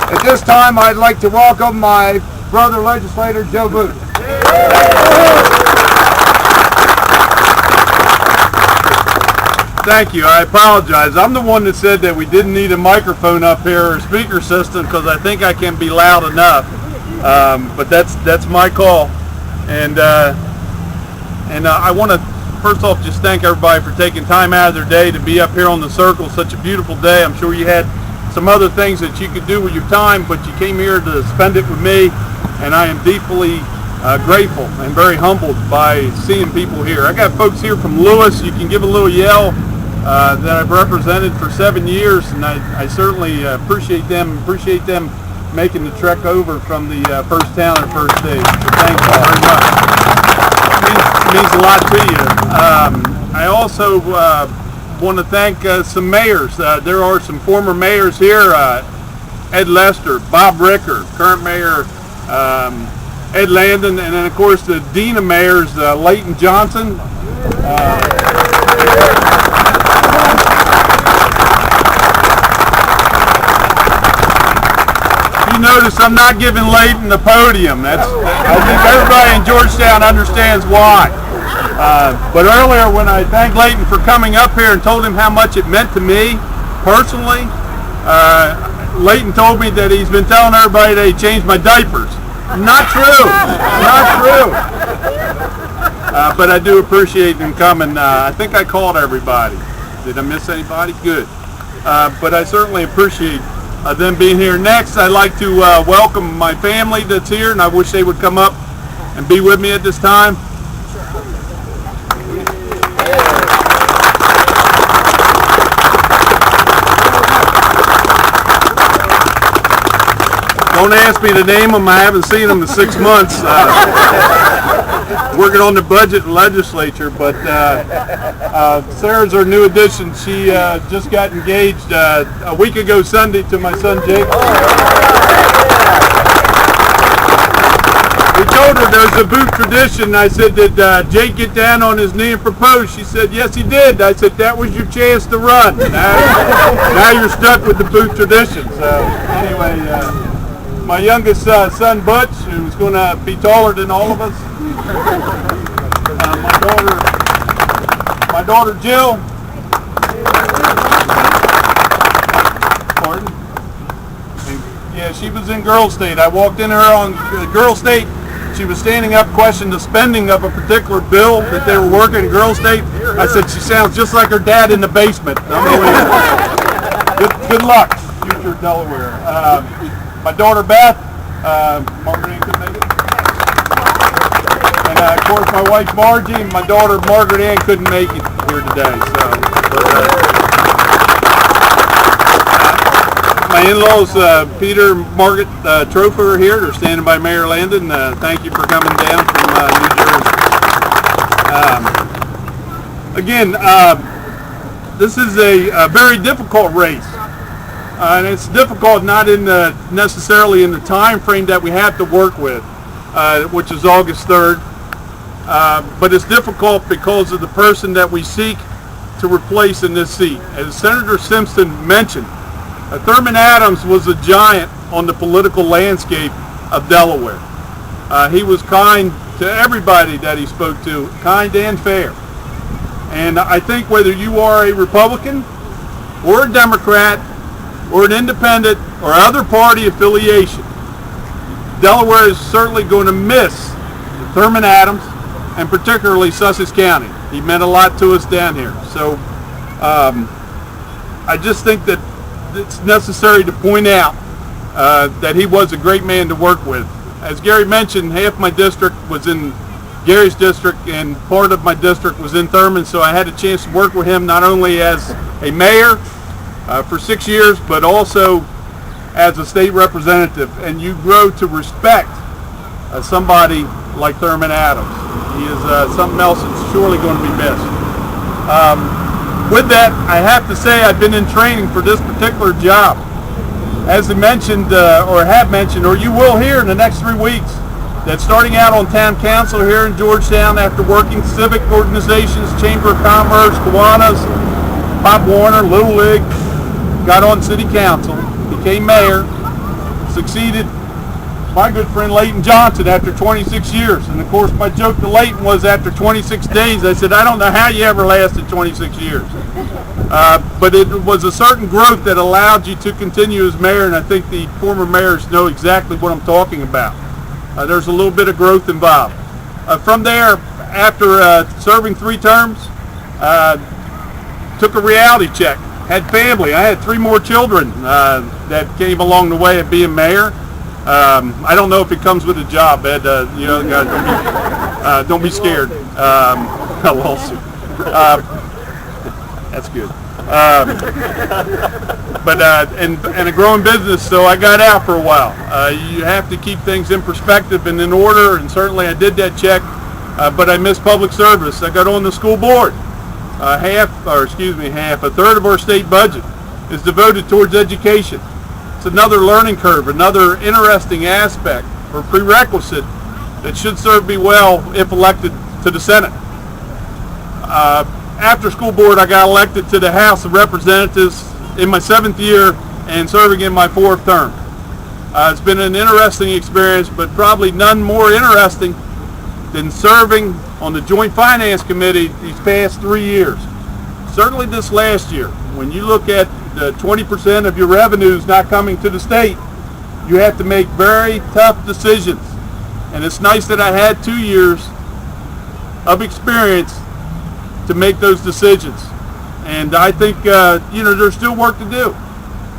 At this time, I'd like to welcome my brother legislator, Joe Booth. Thank you. I apologize. I'm the one that said that we didn't need a microphone up here or a speaker system because I think I can be loud enough. But that's my call. And I want to first off just thank everybody for taking time out of their day to be up here on the circle. Such a beautiful day. I'm sure you had some other things that you could do with your time, but you came here to spend it with me, and I am deeply grateful and very humbled by seeing people here. I got folks here from Lewis. You can give a little yell. That I've represented for 7 years, and I certainly appreciate them making the trek over from the first town or first stage. So thank you very much. It means a lot to you. I also want to thank some mayors. There are some former mayors here, Ed Lester, Bob Ricker, current mayor Ed Landon, and then of course the Dean of Mayors, Leighton Johnson. You notice I'm not giving Leighton the podium. I think everybody in Georgetown understands why. But earlier when I thanked Leighton for coming up here and told him how much it meant to me personally, Leighton told me that he's been telling everybody that he changed my diapers. Not true. Not true. But I do appreciate him coming. I think I called everybody. Did I miss anybody? Good. But I certainly appreciate them being here. Next, I'd like to welcome my family that's here, and I wish they would come up and be with me at this time. Don't ask me to name them. I haven't seen them in 6 months. Working on the budget and legislature, but Sarah's our new addition. She just got engaged a week ago Sunday to my son Jake. We told her there's a Booth tradition. I said, did Jake get down on his knee and propose? She said, yes, he did. I said, that was your chance to run. Now you're stuck with the Booth tradition. So anyway, my youngest son Butch, who's going to be taller than all of us. My daughter Jill. Pardon? Yeah, she was in Girl State. I walked in her on Girl State. She was standing up questioning the spending of a particular bill that they were working in Girl State. I said, she sounds just like her dad in the basement. Good luck, future Delaware. My daughter Beth, Margaret Ann couldn't make it. And of course my wife Margie and my daughter Margaret Ann couldn't make it here today. So, my in-laws Peter and Margaret Trofer are here. They're standing by Mayor Landon. Thank you for coming down from New Jersey. Again, this is a very difficult race. And it's difficult not in necessarily in the time frame that we have to work with, which is August 3rd. But it's difficult because of the person that we seek to replace in this seat. As Senator Simpson mentioned, Thurman Adams was a giant on the political landscape of Delaware. He was kind to everybody that he spoke to, kind and fair. And I think whether you are a Republican or a Democrat or an independent or other party affiliation, Delaware is certainly going to miss Thurman Adams, and particularly Sussex County. He meant a lot to us down here. So I just think that it's necessary to point out that he was a great man to work with. As Gary mentioned, half my district was in Gary's district and part of my district was in Thurman, so I had a chance to work with him not only as a mayor for 6 years, but also as a state representative. And you grow to respect somebody like Thurman Adams. He is something else that's surely going to be missed. With that, I have to say I've been in training for this particular job. As I mentioned, or have mentioned, or you will hear in the next 3 weeks, that starting out on town council here in Georgetown after working civic organizations, Chamber of Commerce, Kiwanis, Pop Warner, Little League, got on city council, became mayor, succeeded my good friend Leighton Johnson after 26 years. And of course my joke to Leighton was after 26 days, I said, I don't know how you ever lasted 26 years. But it was a certain growth that allowed you to continue as mayor, and I think the former mayors know exactly what I'm talking about. There's a little bit of growth involved. From there, after serving 3 terms, took a reality check. Had family. I had 3 more children that came along the way of being mayor. I don't know if it comes with a job, Ed. You know, guys, don't be scared. A lawsuit. That's good. But and a growing business, so I got out for a while. You have to keep things in perspective and in order, and certainly I did that check. But I missed public service. I got on the school board. A third of our state budget is devoted towards education. It's another learning curve, another interesting aspect or prerequisite that should serve me well if elected to the Senate. After school board, I got elected to the House of Representatives in my 7th year and serving in my 4th term. It's been an interesting experience, but probably none more interesting than serving on the Joint Finance Committee these past 3 years. Certainly this last year, when you look at the 20% of your revenues not coming to the state, you have to make very tough decisions. And it's nice that I had 2 years of experience to make those decisions. And I think, there's still work to do.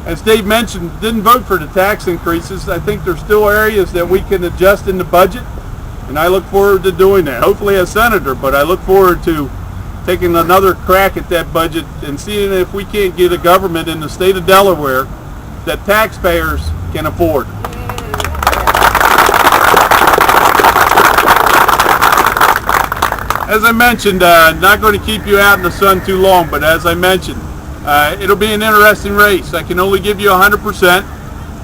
As Dave mentioned, didn't vote for the tax increases. I think there's still areas that we can adjust in the budget, and I look forward to doing that. Hopefully as senator, but I look forward to taking another crack at that budget and seeing if we can't get a government in the state of Delaware that taxpayers can afford. As I mentioned, not going to keep you out in the sun too long, but as I mentioned, it'll be an interesting race. I can only give you 100%.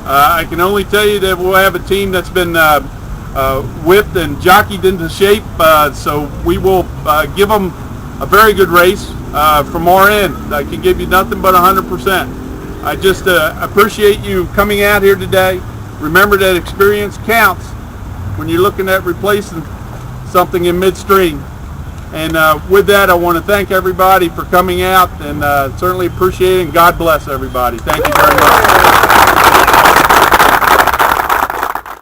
I can only tell you that we'll have a team that's been whipped and jockeyed into shape, so we will give them a very good race from our end. I can give you nothing but 100%. I just appreciate you coming out here today. Remember that experience counts when you're looking at replacing something in midstream. And with that, I want to thank everybody for coming out, and certainly appreciate it, and God bless everybody. Thank you very much.